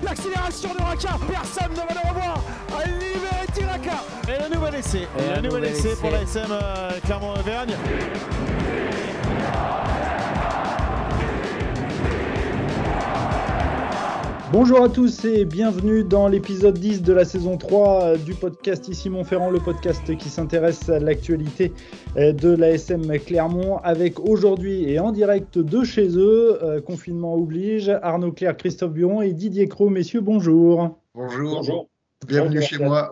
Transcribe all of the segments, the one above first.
l'accélération de Raka. Personne ne va le revoir. Liberty Raka. Et le nouvel essai. Le nouvel essai pour la SM Clermont-Auvergne. Bonjour à tous et bienvenue dans l'épisode 10 de la saison 3 du podcast Ici Montferrand, le podcast qui s'intéresse à l'actualité de l'ASM Clermont avec aujourd'hui et en direct de chez eux, confinement oblige, Arnaud Clerc, Christophe Buron et Didier Cros. Messieurs, bonjour. Bonjour. Bienvenue chez moi.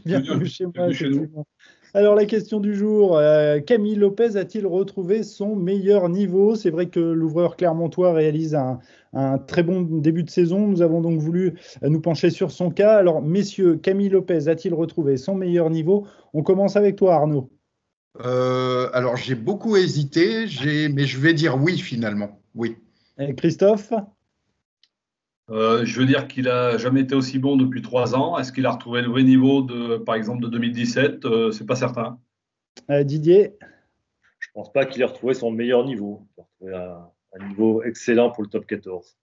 Bienvenue chez moi, effectivement. Alors la question du jour, Camille Lopez a-t-il retrouvé son meilleur niveau ? C'est vrai que l'ouvreur clermontois réalise un très bon début de saison. Nous avons donc voulu nous pencher sur son cas. Alors messieurs, Camille Lopez a-t-il retrouvé son meilleur niveau ? On commence avec toi Arnaud. Alors j'ai beaucoup hésité, mais je vais dire oui finalement. Oui. Et Christophe ? Je veux dire qu'il n'a jamais été aussi bon depuis 3 ans. Est-ce qu'il a retrouvé le vrai niveau, par exemple, de 2017 ? C'est pas certain. Didier ? Je ne pense pas qu'il ait retrouvé son meilleur niveau. Il a retrouvé un niveau excellent pour le top 14.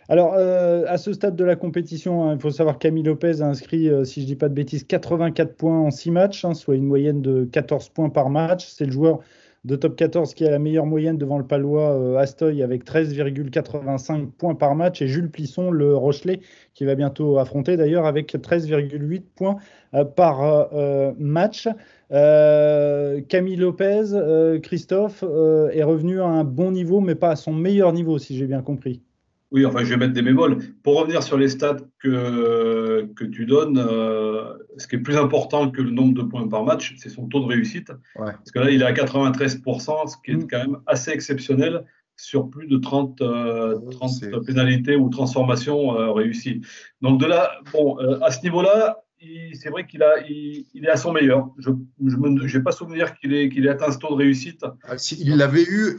Alors, à ce stade de la compétition, il faut savoir que Camille Lopez a inscrit, si je ne dis pas de bêtises, 84 points en 6 matchs, soit une moyenne de 14 points par match. C'est le joueur de top 14 qui a la meilleure moyenne devant le Palois Astoy avec 13,85 points par match et Jules Plisson, le Rochelet, qui va bientôt affronter d'ailleurs avec 13,8 points par match. Camille Lopez, Christophe, est revenu à un bon niveau, mais pas à son meilleur niveau, si j'ai bien compris. Oui, enfin, je vais mettre des bémols. Pour revenir sur les stats que tu donnes, ce qui est plus important que le nombre de points par match, c'est son taux de réussite. Ouais. Parce que là, il est à 93%, ce qui est quand même assez exceptionnel sur plus de 30 pénalités ou transformations réussies. Donc de là, à ce niveau-là, c'est vrai qu'il est à son meilleur. Je n'ai pas souvenir qu'il ait atteint ce taux de réussite. Il l'avait eu,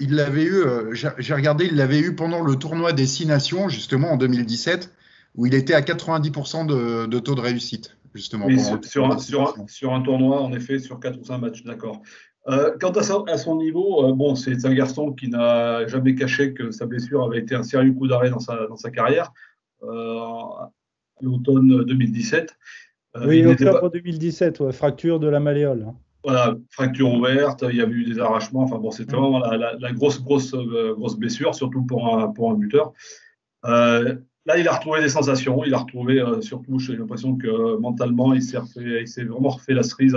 j'ai regardé, il l'avait eu pendant le tournoi des 6 nations, justement en 2017, où il était à 90% de taux de réussite, justement. Oui, sur un tournoi, en effet, sur 4 ou 5 matchs, d'accord. Quant à son niveau, c'est un garçon qui n'a jamais caché que sa blessure avait été un sérieux coup d'arrêt dans sa carrière, à l'automne 2017. Oui, octobre 2017, fracture de la malléole. Voilà, fracture ouverte, il y a eu des arrachements. Enfin bon, c'était vraiment la grosse blessure, surtout pour un buteur. Là, il a retrouvé des sensations. Il a retrouvé, surtout, j'ai l'impression que mentalement, il s'est vraiment refait la cerise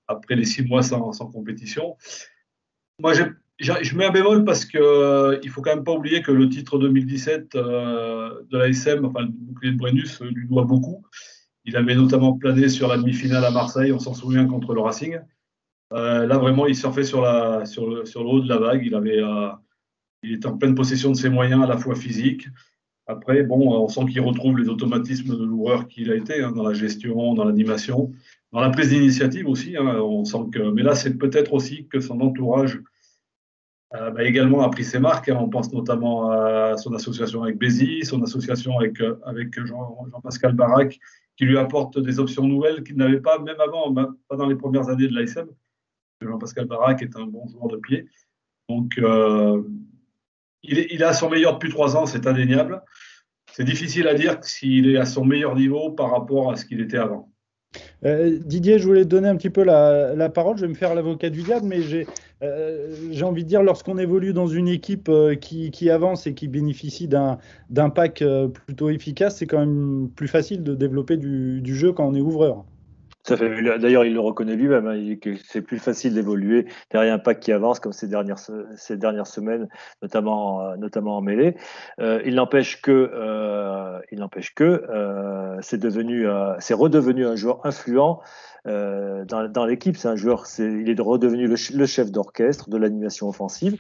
après les 6 mois sans compétition. Moi, je mets un bémol parce que il faut quand même pas oublier que le titre 2017 de l'ASM, enfin le bouclier de Brennus, lui doit beaucoup. Il avait notamment plané sur la demi-finale à Marseille, on s'en souvient, contre le Racing. Là, vraiment, il surfait sur le haut de la vague. Il était en pleine possession de ses moyens, à la fois physiques. Après, on sent qu'il retrouve les automatismes de l'ouvreur qu'il a été, dans la gestion, dans l'animation, dans la prise d'initiative aussi. On sent mais là, c'est peut-être aussi que son entourage également a pris ses marques. On pense notamment à son association avec Bézi, son association avec Jean-Pascal Barak, qui lui apporte des options nouvelles qu'il n'avait pas, même avant, pas dans les premières années de l'ASM. Jean-Pascal Barak est un bon joueur de pied. Donc, il est à son meilleur depuis 3 ans, c'est indéniable. C'est difficile à dire s'il est à son meilleur niveau par rapport à ce qu'il était avant. Didier, je voulais te donner un petit peu la parole. Je vais me faire l'avocat du diable, mais j'ai envie de dire, lorsqu'on évolue dans une équipe qui avance et qui bénéficie d'un pack plutôt efficace, c'est quand même plus facile de développer du jeu quand on est ouvreur. Ça fait, d'ailleurs, il le reconnaît lui-même, que c'est plus facile d'évoluer derrière un pack qui avance, comme ces dernières semaines, notamment en mêlée. Il n'empêche que c'est redevenu un joueur influent dans l'équipe. C'est un joueur, il est redevenu le chef d'orchestre de l'animation offensive.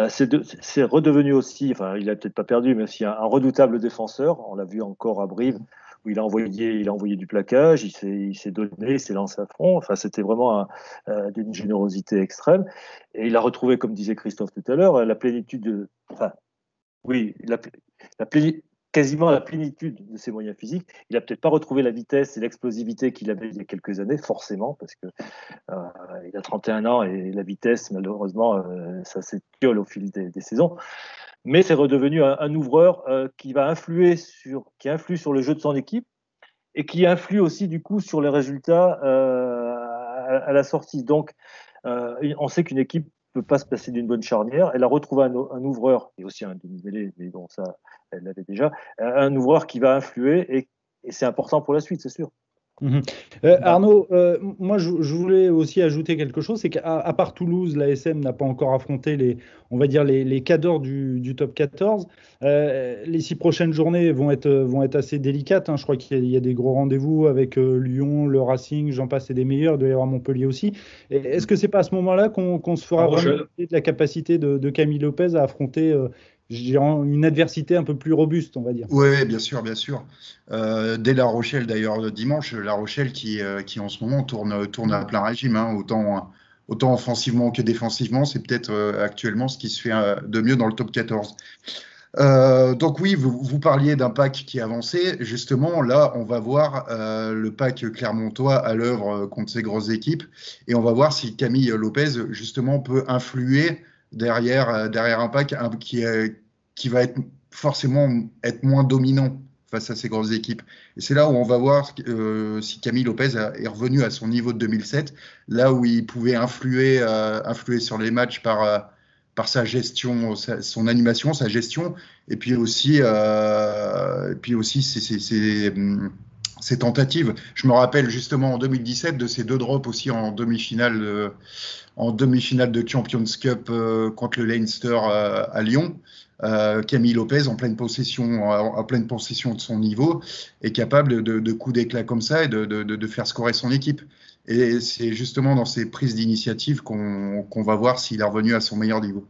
C'est redevenu aussi, enfin, il a peut-être pas perdu, mais aussi un redoutable défenseur. On l'a vu encore à Brive, où il a envoyé du plaquage, il s'est donné, il s'est lancé à fond. Enfin, c'était vraiment d'une générosité extrême. Et il a retrouvé, comme disait Christophe tout à l'heure, la plénitude quasiment la plénitude de ses moyens physiques. Il a peut-être pas retrouvé la vitesse et l'explosivité qu'il avait il y a quelques années, forcément, parce que il a 31 ans et la vitesse, malheureusement, ça s'étiole au fil des saisons. mais c'est redevenu un ouvreur qui influe sur le jeu de son équipe et qui influe aussi du coup sur les résultats à la sortie. Donc, on sait qu'une équipe peut pas se passer d'une bonne charnière. Elle a retrouvé un ouvreur, et aussi un demi-mêlée, mais bon, ça, elle l'avait déjà, un ouvreur qui va influer, et c'est important pour la suite, c'est sûr. Arnaud, moi je voulais aussi ajouter quelque chose, c'est qu'à part Toulouse, l'ASM n'a pas encore affronté les cadors du top 14. Les 6 prochaines journées vont être assez délicates, hein. Je crois qu'il y a des gros rendez-vous avec Lyon, le Racing, j'en passe et des meilleurs, il doit y avoir Montpellier aussi. Est-ce que c'est pas à ce moment-là qu'on se fera vraiment de la capacité de Camille Lopez à affronter une adversité un peu plus robuste, on va dire? Oui, bien sûr, bien sûr. Dès La Rochelle, d'ailleurs, dimanche, La Rochelle qui en ce moment tourne à plein régime, hein, autant offensivement que défensivement. C'est peut-être actuellement ce qui se fait de mieux dans le top 14. Donc oui, vous parliez d'un pack qui avançait. Justement, là, on va voir le pack clermontois à l'œuvre contre ces grosses équipes. Et on va voir si Camille Lopez, justement, peut influer derrière un pack qui va forcément être moins dominant face à ces grosses équipes. Et c'est là où on va voir si Camille Lopez est revenu à son niveau de 2007, là où il pouvait influer sur les matchs par sa gestion, son animation, sa gestion, et puis aussi ses tentatives. Je me rappelle justement en 2017 de ces 2 drops aussi en demi-finale de Champions Cup contre le Leinster à Lyon. Camille Lopez en pleine possession de son niveau est capable de coups d'éclat comme ça et de faire scorer son équipe. Et c'est justement dans ces prises d'initiative qu'on va voir s'il est revenu à son meilleur niveau.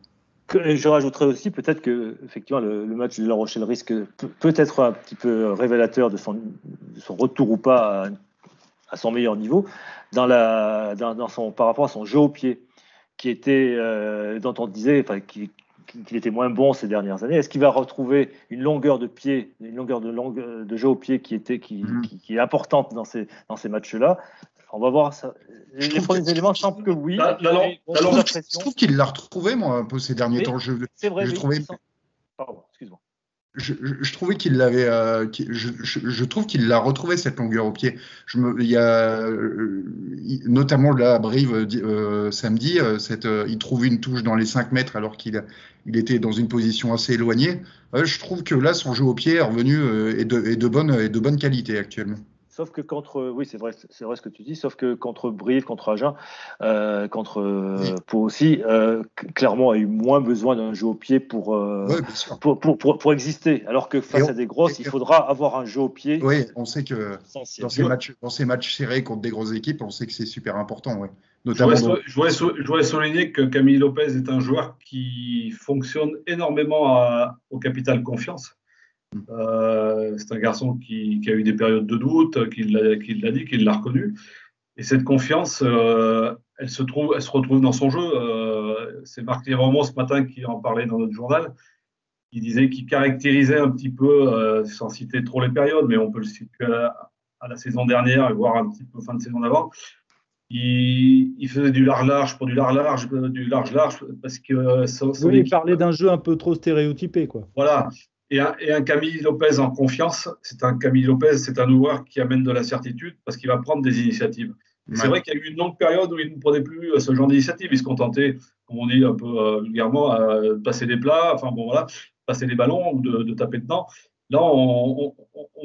Je rajouterais aussi peut-être que effectivement le match de La Rochelle risque peut être un petit peu révélateur de son retour ou pas à son meilleur niveau par rapport à son jeu au pied, qui était dont on disait qu'il était moins bon ces dernières années. Est-ce qu'il va retrouver une longueur de pied, de jeu au pied qui est importante dans ces matchs-là? On va voir ça. Les premiers éléments semblent que oui. Je trouve qu'il l'a retrouvé, moi, un peu ces derniers temps. C'est vrai. Pardon, excuse-moi. Je trouvais qu'il l'avait. Je trouve qu'il l'a retrouvé, cette longueur au pied. Il y a notamment là à Brive samedi, il trouve une touche dans les 5 mètres alors qu'il était dans une position assez éloignée. Je trouve que là, son jeu au pied est revenu et de bonne qualité actuellement. Sauf que oui, c'est vrai ce que tu dis, sauf que contre Brive, contre Agen, contre Pau aussi, Clermont a eu moins besoin d'un jeu au pied pour exister. Alors que face à des grosses, il faudra avoir un jeu au pied. Oui, on sait que dans ces matchs serrés contre des grosses équipes, on sait que c'est super important. Ouais. Je voudrais souligner que Camille Lopez est un joueur qui fonctionne énormément au capital confiance. C'est un garçon qui a eu des périodes de doute, qui l'a dit, qu'il l'a reconnu. Et cette confiance, elle se retrouve dans son jeu. C'est Marc Lièvremont ce matin qui en parlait dans notre journal. Il disait qu'il caractérisait un petit peu, sans citer trop les périodes, mais on peut le situer à la saison dernière et voir un petit peu fin de saison d'avant. Il faisait du large-large pour du large-large, parce que il parlait d'un jeu un peu trop stéréotypé, quoi. Voilà. Et un Camille Lopez en confiance, c'est un ouvreur qui amène de la certitude parce qu'il va prendre des initiatives. Ouais. C'est vrai qu'il y a eu une longue période où il ne prenait plus ce genre d'initiative. Il se contentait, comme on dit un peu vulgairement, de passer des plats, passer des ballons ou de taper dedans. Là, on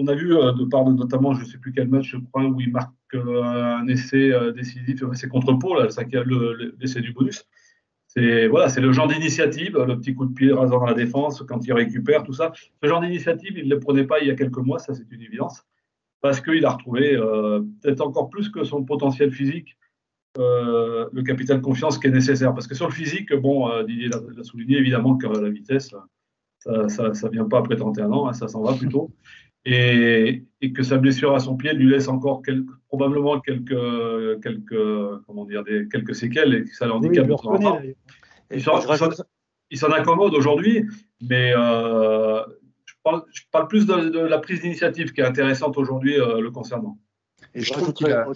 a vu, de part de notamment, je ne sais plus quel match, je crois, où il marque un essai décisif, c'est contre Pau, là, l'essai du bonus. C'est le genre d'initiative, le petit coup de pied rasant dans la défense, quand il récupère, tout ça. Ce genre d'initiative, il ne le prenait pas il y a quelques mois, ça c'est une évidence, parce qu'il a retrouvé, peut-être encore plus que son potentiel physique, le capital confiance qui est nécessaire. Parce que sur le physique, Didier l'a souligné, évidemment que la vitesse, ça ne vient pas après 31 ans, hein, ça s'en va plutôt. Et que sa blessure à son pied lui laisse encore probablement quelques séquelles et que ça l'handicape de temps en temps. Il s'en accommode aujourd'hui, mais je parle plus de la prise d'initiative qui est intéressante aujourd'hui le concernant. Et je trouve qu'il a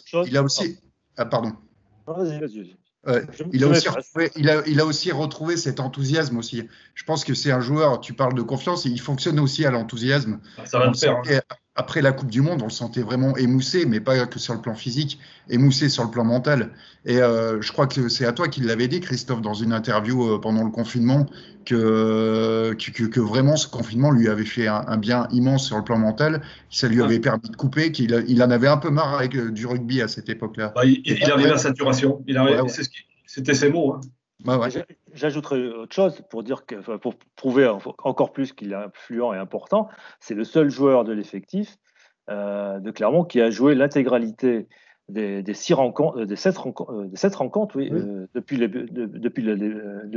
aussi... Ah, pardon. Vas-y. Il a aussi retrouvé cet enthousiasme aussi. Je pense que c'est un joueur, tu parles de confiance, et il fonctionne aussi à l'enthousiasme. Ça va le faire. Après la Coupe du Monde, on le sentait vraiment émoussé, mais pas que sur le plan physique, émoussé sur le plan mental. Et je crois que c'est à toi qu'il l'avait dit, Christophe, dans une interview pendant le confinement, que vraiment ce confinement lui avait fait un bien immense sur le plan mental, que ça lui avait permis de couper, qu'il en avait un peu marre du rugby à cette époque-là. Il arrivait à saturation. C'était ses mots. Hein. J'ajouterais autre chose pour dire pour prouver encore plus qu'il est influent et important. C'est le seul joueur de l'effectif de Clermont qui a joué l'intégralité des 7 rencontres, depuis le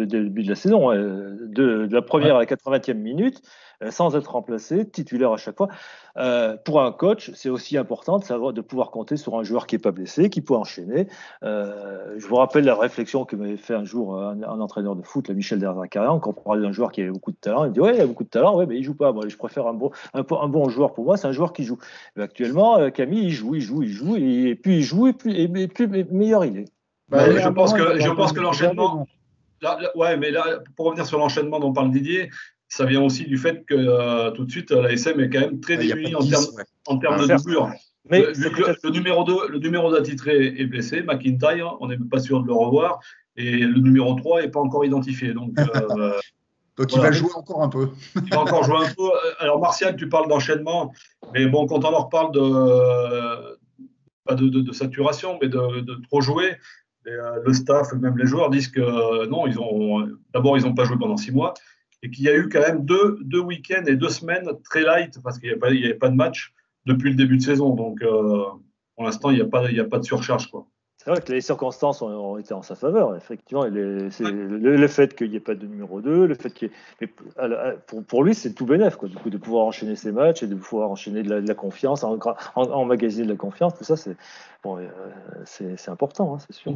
début de la saison, de la première à la 80e minute, sans être remplacé, titulaire à chaque fois. Pour un coach, c'est aussi important de pouvoir compter sur un joueur qui n'est pas blessé, qui peut enchaîner. Je vous rappelle la réflexion que m'avait fait un jour un entraîneur de foot, Michel Derzakarian, quand on parlait d'un joueur qui avait beaucoup de talent. Il me dit il a beaucoup de talent, mais il joue pas. Moi, je préfère un bon joueur. Pour moi, c'est un joueur qui joue. Mais actuellement, Camille, il joue, et puis il joue, et plus meilleur il est. Je pense que l'enchaînement. Mais là, pour revenir sur l'enchaînement dont parle Didier, ça vient aussi du fait que tout de suite, l'ASM est quand même très démunie en termes de doublure. Mais le numéro 2 attitré est blessé, McIntyre, on n'est pas sûr de le revoir, et le numéro 3 n'est pas encore identifié. Donc il va jouer encore un peu. Il va encore jouer un peu. Alors Martial, tu parles d'enchaînement, mais bon, quand on leur parle pas de saturation, mais de trop jouer, le staff, même les joueurs disent que non, ils n'ont pas joué pendant 6 mois, et qu'il y a eu quand même deux week-ends et 2 semaines très light, parce qu'il n'y avait pas de match depuis le début de saison. Donc, pour l'instant, il n'y a pas de surcharge, quoi. C'est vrai que les circonstances ont été en sa faveur, effectivement. Le fait qu'il n'y ait pas de numéro 2, le fait pour lui, c'est tout bénef, quoi, du coup, de pouvoir enchaîner ses matchs et de pouvoir enchaîner de la confiance, emmagasiner de la confiance, tout ça, c'est important, hein, c'est sûr.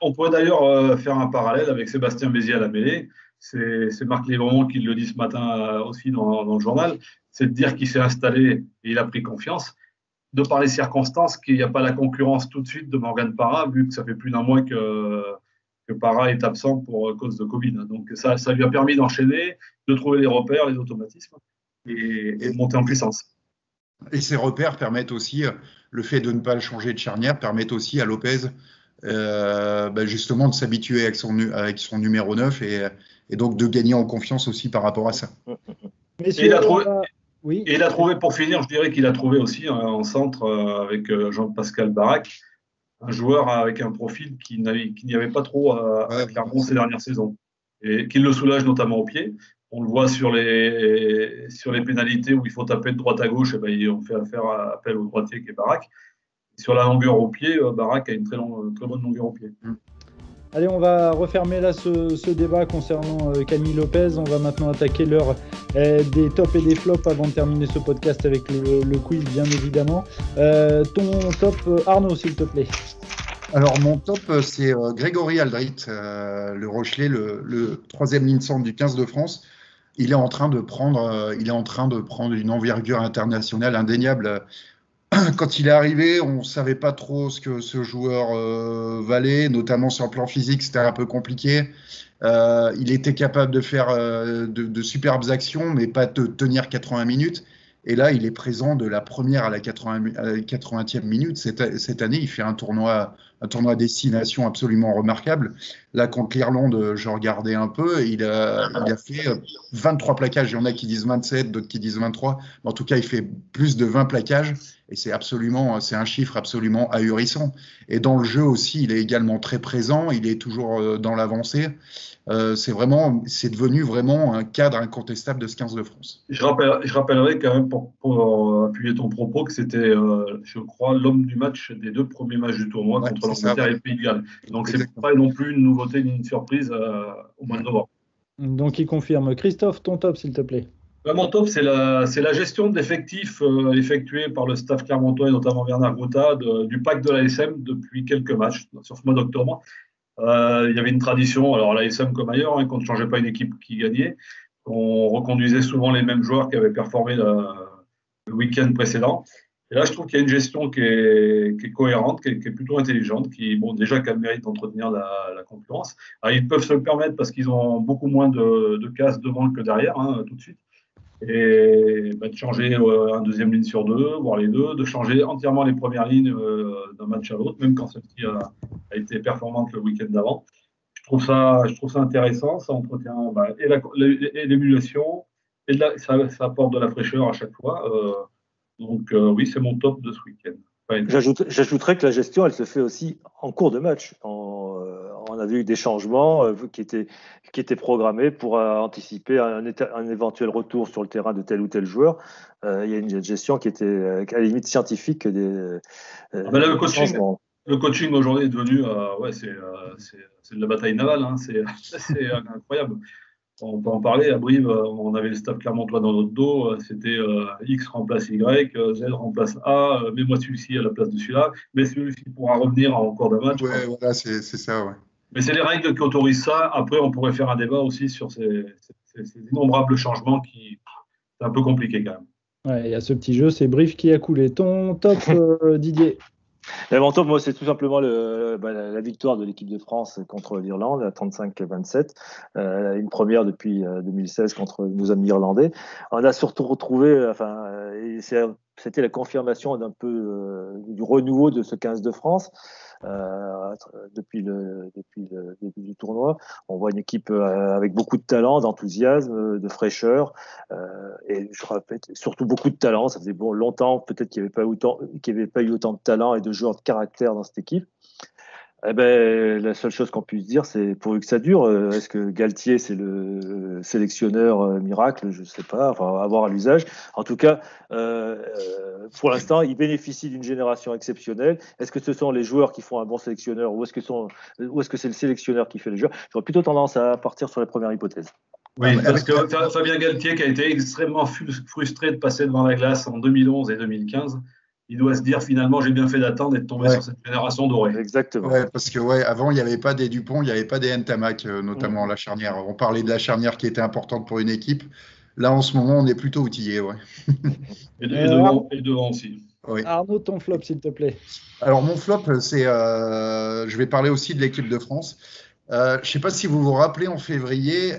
On pourrait d'ailleurs faire un parallèle avec Sébastien Béziers à la mêlée. C'est Marc Lévremont qui le dit ce matin aussi dans le journal. C'est de dire qu'il s'est installé et il a pris confiance. De par les circonstances, qu'il n'y a pas la concurrence tout de suite de Morgan Parra, vu que ça fait plus d'1 mois que Parra est absent pour cause de Covid. Donc ça lui a permis d'enchaîner, de trouver les repères, les automatismes et de monter en puissance. Et ces repères permettent aussi, le fait de ne pas changer de charnière, permettent aussi à Lopez justement de s'habituer avec son numéro 9 et donc de gagner en confiance aussi par rapport à ça. Messieurs, il a trouvé, pour finir, je dirais qu'il a trouvé aussi en centre avec Jean-Pascal Barak, un joueur avec un profil qu'il n'y avait pas trop à Clermont ces dernières saisons, et qui le soulage notamment au pied. On le voit sur les pénalités où il faut taper de droite à gauche, et on fait appel au droitier qui est Barak. Sur la longueur au pied, Barak a une très bonne longueur au pied. Allez, on va refermer là ce débat concernant Camille Lopez. On va maintenant attaquer l'heure des tops et des flops avant de terminer ce podcast avec le quiz, bien évidemment. Ton top, Arnaud, s'il te plaît. Alors, mon top, c'est Grégory Aldrit, le Rochelais, le 3e ligne centre du 15 de France. Il est en train de prendre une envergure internationale indéniable. Quand il est arrivé, on ne savait pas trop ce que ce joueur valait, notamment sur le plan physique, c'était un peu compliqué. Il était capable de faire de superbes actions, mais pas de tenir 80 minutes. Et là, il est présent de la première à la 80e minute. Cette année, il fait un tournoi destination absolument remarquable. Là, contre l'Irlande, je regardais un peu. Il a fait 23 plaquages. Il y en a qui disent 27, d'autres qui disent 23. Mais en tout cas, il fait plus de 20 plaquages. Et c'est un chiffre absolument ahurissant. Et dans le jeu aussi, il est également très présent. Il est toujours dans l'avancée. C'est devenu vraiment un cadre incontestable de ce 15 de France. Je rappellerai quand même pour appuyer ton propos que c'était, je crois, l'homme du match des 2 premiers matchs du tournoi contre l'Angleterre et le Pays de Galles. Donc c'est pas non plus une nouveauté ni une surprise au mois de novembre. Donc il confirme. Christophe, ton top, s'il te plaît. Mon top, c'est la gestion d'effectifs effectuée par le staff clermontois et notamment Bernard Gouta du pack de l'ASM depuis quelques matchs sur ce mois d'octobre. Il y avait une tradition, alors à l'ASM comme ailleurs, qu'on ne changeait pas une équipe qui gagnait. On reconduisait souvent les mêmes joueurs qui avaient performé le week-end précédent. Et là, je trouve qu'il y a une gestion qui est cohérente, qui est plutôt intelligente, qui, bon, déjà, qui a le mérite d'entretenir la concurrence. Alors, ils peuvent se le permettre parce qu'ils ont beaucoup moins de cases devant que derrière, hein, tout de suite. Et bah, de changer un deuxième ligne sur deux, voire les deux, de changer entièrement les premières lignes d'un match à l'autre, même quand celle-ci a été performante le week-end d'avant. Je trouve ça intéressant, ça entretient et l'émulation, et ça apporte de la fraîcheur à chaque fois. Donc oui, c'est mon top de ce week-end. Enfin, J'ajouterais que la gestion, elle se fait aussi en cours de match. On avait eu des changements qui étaient programmés pour anticiper un éventuel retour sur le terrain de tel ou tel joueur. Il y a une gestion qui était à la limite scientifique des là, le coaching aujourd'hui est devenu c'est de la bataille navale. Hein, c'est incroyable. On peut en parler. À Brive, on avait le staff clermontois dans notre dos. C'était X remplace Y, Z remplace A, mets-moi celui-ci à la place de celui-là, mais celui-ci pourra revenir en cours de match. Ouais, voilà, c'est ça, ouais. Mais c'est les règles qui autorisent ça. Après, on pourrait faire un débat aussi sur ces innombrables changements qui c'est un peu compliqué quand même. Ouais, il y a ce petit jeu, c'est Brive qui a coulé. Ton top, Didier? Mon top, moi, c'est tout simplement la victoire de l'équipe de France contre l'Irlande à 35-27, une première depuis 2016 contre nos amis irlandais. On a surtout retrouvé, c'était la confirmation d'un peu du renouveau de ce 15 de France. Depuis le début du tournoi, on voit une équipe avec beaucoup de talent, d'enthousiasme, de fraîcheur, et je répète, surtout beaucoup de talent. Ça faisait longtemps peut-être qu'il n'y avait pas eu autant de talent et de joueurs de caractère dans cette équipe. La seule chose qu'on puisse dire, c'est pourvu que ça dure. Est-ce que Galtier, c'est le sélectionneur miracle? Je ne sais pas. Enfin, à voir à l'usage. En tout cas, pour l'instant, il bénéficie d'une génération exceptionnelle. Est-ce que ce sont les joueurs qui font un bon sélectionneur ou est-ce que c'est le sélectionneur qui fait les joueurs? J'aurais plutôt tendance à partir sur la première hypothèse. Oui, parce que Fabien Galtier, qui a été extrêmement frustré de passer devant la glace en 2011 et 2015, il doit se dire finalement j'ai bien fait d'attendre et de tomber sur cette génération dorée. Exactement. Ouais, parce que avant il n'y avait pas des Dupont, il n'y avait pas des Ntamak, notamment la charnière. On parlait de la charnière qui était importante pour une équipe. Là en ce moment on est plutôt outillé. Ouais. Et devant aussi. Oui. Arnaud, ton flop s'il te plaît. Alors mon flop, c'est je vais parler aussi de l'équipe de France. Je ne sais pas si vous vous rappelez, en février,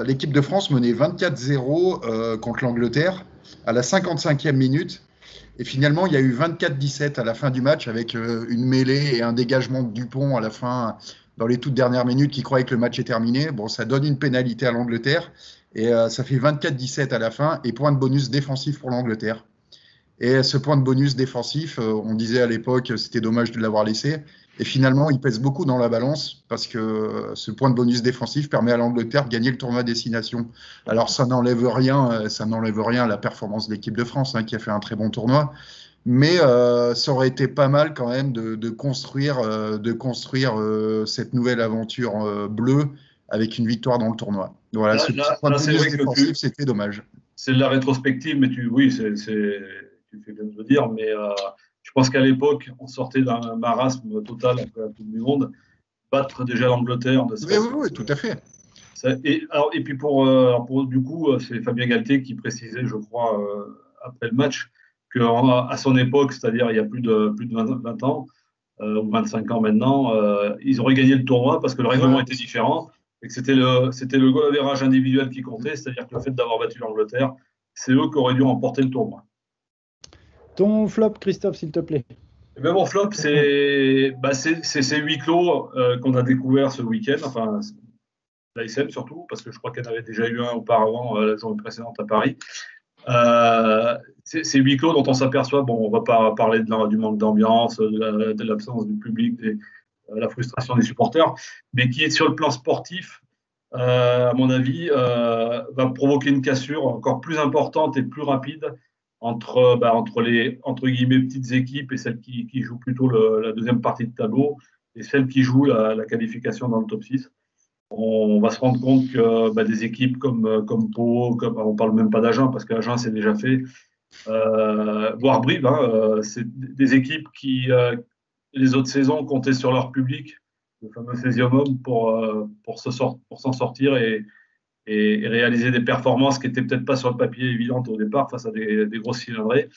l'équipe de France menait 24-0 contre l'Angleterre à la 55e minute. Et finalement, il y a eu 24-17 à la fin du match avec une mêlée et un dégagement de Dupont à la fin, dans les toutes dernières minutes, qui croyait que le match est terminé. Bon, ça donne une pénalité à l'Angleterre et ça fait 24-17 à la fin et point de bonus défensif pour l'Angleterre. Et ce point de bonus défensif, on disait à l'époque, c'était dommage de l'avoir laissé. Et finalement, il pèse beaucoup dans la balance parce que ce point de bonus défensif permet à l'Angleterre de gagner le tournoi destination. Alors, ça n'enlève rien à la performance de l'équipe de France, qui a fait un très bon tournoi. Mais ça aurait été pas mal quand même de construire cette nouvelle aventure bleue avec une victoire dans le tournoi. Voilà, ce point de bonus défensif, c'était dommage. C'est de la rétrospective, mais tu fais bien de le dire, mais je pense qu'à l'époque, on sortait d'un marasme total après la Coupe du Monde. Battre déjà l'Angleterre. Oui, tout à fait. Et puis du coup, c'est Fabien Galtier qui précisait, je crois, après le match, qu'à son époque, c'est-à-dire il y a plus de 20 ans, ou 25 ans maintenant, ils auraient gagné le tournoi parce que le règlement était différent et que c'était le goal average individuel qui comptait, c'est-à-dire que le fait d'avoir battu l'Angleterre, c'est eux qui auraient dû remporter le tournoi. Ton flop, Christophe, s'il te plaît. Mon flop, c'est ces huis clos qu'on a découvert ce week-end, enfin l'ASM surtout, parce que je crois qu'elle avait déjà eu un auparavant la journée précédente à Paris. Ces huis clos dont on s'aperçoit, on ne va pas parler du manque d'ambiance, de l'absence du public, de la frustration des supporters, mais qui est sur le plan sportif, à mon avis, va provoquer une cassure encore plus importante et plus rapide entre les entre guillemets petites équipes et celles qui jouent plutôt la deuxième partie de tableau et celles qui jouent la qualification dans le top 6. On va se rendre compte que des équipes comme Pau, on ne parle même pas d'Agen parce qu'Agen c'est déjà fait, voire Brive, c'est des équipes qui les autres saisons comptaient sur leur public, le fameux césium pour s'en sortir et réaliser des performances qui n'étaient peut-être pas sur le papier évidentes au départ face à des grosses cylindrées.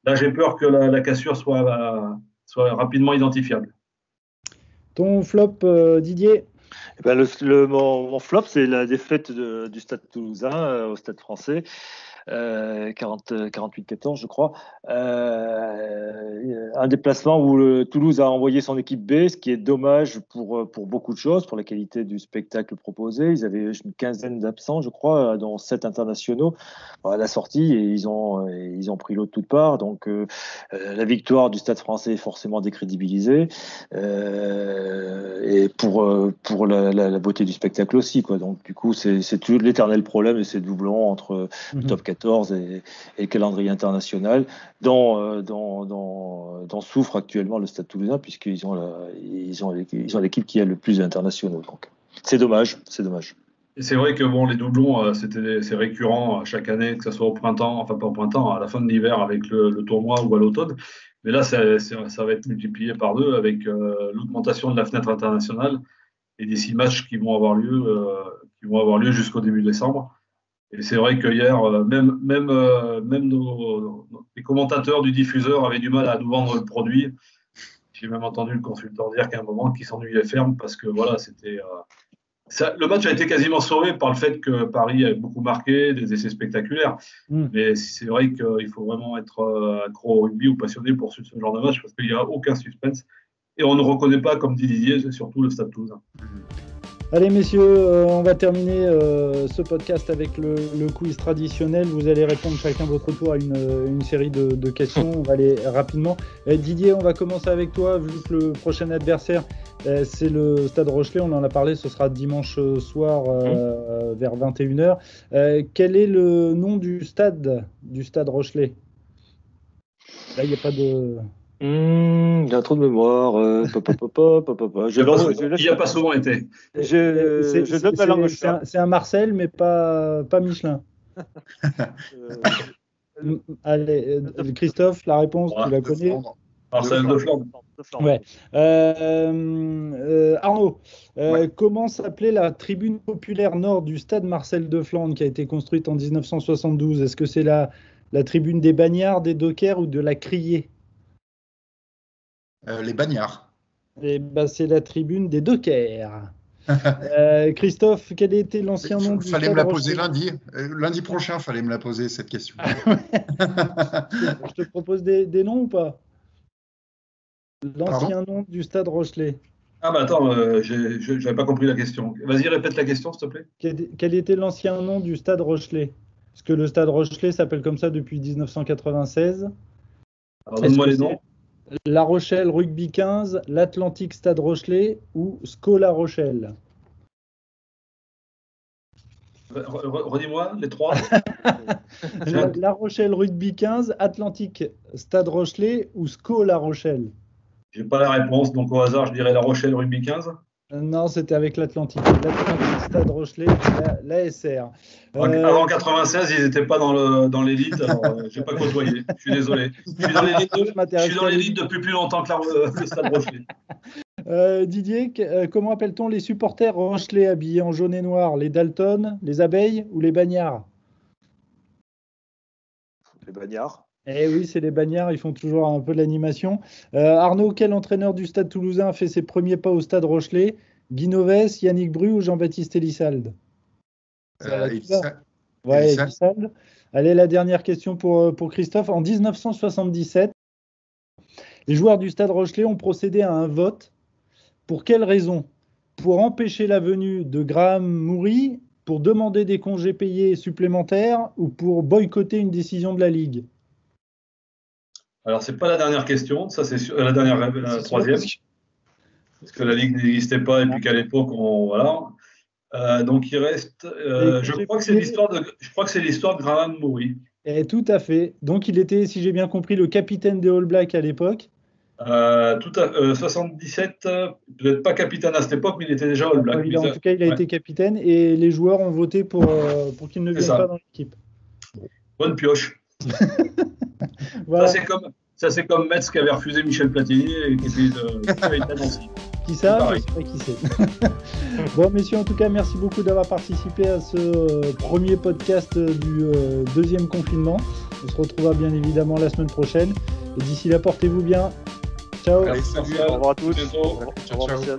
là, j'ai peur que la cassure soit rapidement identifiable. Ton flop, Didier? Mon flop, c'est la défaite du Stade Toulousain au Stade Français. 48-14 je crois, un déplacement où Toulouse a envoyé son équipe B, ce qui est dommage pour beaucoup de choses, pour la qualité du spectacle proposé. Ils avaient une quinzaine d'absents je crois, dont 7 internationaux à la sortie, et ils ont pris l'eau de toutes parts, donc la victoire du Stade Français est forcément décrédibilisée, et pour la beauté du spectacle aussi, quoi. Donc du coup c'est toujours l'éternel problème de ces doublons entre le top 14 et le calendrier international dont souffre actuellement le Stade Toulousain, puisqu'ils ont l'équipe qui a le plus d'internationaux. Donc c'est dommage. Et c'est vrai que les doublons, c'est récurrent chaque année, que ce soit au printemps, enfin pas au printemps, à la fin de l'hiver avec le tournoi ou à l'automne. Mais là, ça va être multiplié par 2 avec l'augmentation de la fenêtre internationale et des 6 matchs qui vont avoir lieu jusqu'au début décembre. Et c'est vrai que hier, même les commentateurs du diffuseur avaient du mal à nous vendre le produit. J'ai même entendu le consultant dire qu'à un moment qu'il s'ennuyait ferme parce que voilà, le match a été quasiment sauvé par le fait que Paris a beaucoup marqué, des essais spectaculaires. Mais c'est vrai qu'il faut vraiment être accro au rugby ou passionné pour ce genre de match parce qu'il n'y a aucun suspense. Et on ne reconnaît pas, comme dit Didier, surtout le Stade Toulousain. Allez messieurs, on va terminer ce podcast avec le quiz traditionnel. Vous allez répondre chacun votre tour à une série de questions. On va aller rapidement. Didier, on va commencer avec toi, vu que le prochain adversaire c'est le Stade Rochelais. On en a parlé, ce sera dimanche soir vers 21h. Quel est le nom du stade Rochelais? Là, il n'y a pas de... J'ai un trou de mémoire. Il n'y a pas souvent été. Je donne la langue au chat. C'est un Marcel, mais pas Michelin. Allez, Christophe, la réponse, tu la connais? Marcel de Flandre. Ouais. Arnaud, comment s'appelait la tribune populaire nord du stade Marcel de Flandre qui a été construite en 1972? Est-ce que c'est la tribune des Bagnards, des Dockers ou de la Criée? Les Bagnards. C'est la tribune des Dockers. Christophe, quel était l'ancien nom du stade? Fallait me la poser lundi. Lundi prochain, fallait me la poser cette question. Je te propose des noms ou pas? L'ancien nom du stade Rochelais. Ah bah attends, j'avais pas compris la question. Vas-y, répète la question, s'il te plaît. Quel était l'ancien nom du stade Rochelais? Parce que le stade Rochelais s'appelle comme ça depuis 1996. Alors donne-moi les noms. La Rochelle Rugby 15, l'Atlantique Stade Rochelais ou SCO La Rochelle? Redis-moi les 3. La Rochelle Rugby 15, Atlantique Stade Rochelais ou SCO La Rochelle? J'ai pas la réponse, donc au hasard, je dirais La Rochelle Rugby 15. Non, c'était avec l'Atlantique. L'Atlantique Stade Rochelais, la SR. Avant 96, ils n'étaient pas dans l'élite, alors j'ai pas côtoyé. Je suis désolé. Je suis dans l'élite depuis plus longtemps que le Stade Rochelais. Didier, comment appelle-t-on les supporters rochelais habillés en jaune et noir? Les Dalton, les Abeilles ou les Bagnards? Les Bagnards. Eh oui, c'est les Bagnards, ils font toujours un peu de l'animation. Arnaud, quel entraîneur du Stade Toulousain a fait ses premiers pas au Stade Rochelais? Guy Novès, Yannick Bru ou Jean-Baptiste Elissalde? Elissalde. Allez, la dernière question pour Christophe. En 1977, les joueurs du Stade Rochelais ont procédé à un vote. Pour quelle raison? Pour empêcher la venue de Graham Moury, pour demander des congés payés supplémentaires ou pour boycotter une décision de la Ligue? Alors, c'est pas la dernière question, ça c'est la troisième, parce que la Ligue n'existait pas et puis qu'à l'époque, voilà. Donc il reste, je crois que c'est l'histoire de Graham Moury. Tout à fait. Donc il était, si j'ai bien compris, le capitaine des All Blacks à l'époque. 77, peut-être pas capitaine à cette époque, mais il était déjà All Black. En tout cas, il a été capitaine et les joueurs ont voté pour qu'il ne vienne pas dans l'équipe. Bonne pioche. Voilà. Ça, c'est comme Metz qui avait refusé Michel Platini et qui était de Nancy. Qui ça? Je ne sais pas qui c'est. Bon, messieurs, en tout cas, merci beaucoup d'avoir participé à ce premier podcast du deuxième confinement. On se retrouvera bien évidemment la semaine prochaine. Et d'ici là, portez-vous bien. Ciao. Allez, salut. Au revoir à tous. Bientôt. Au revoir, Michel.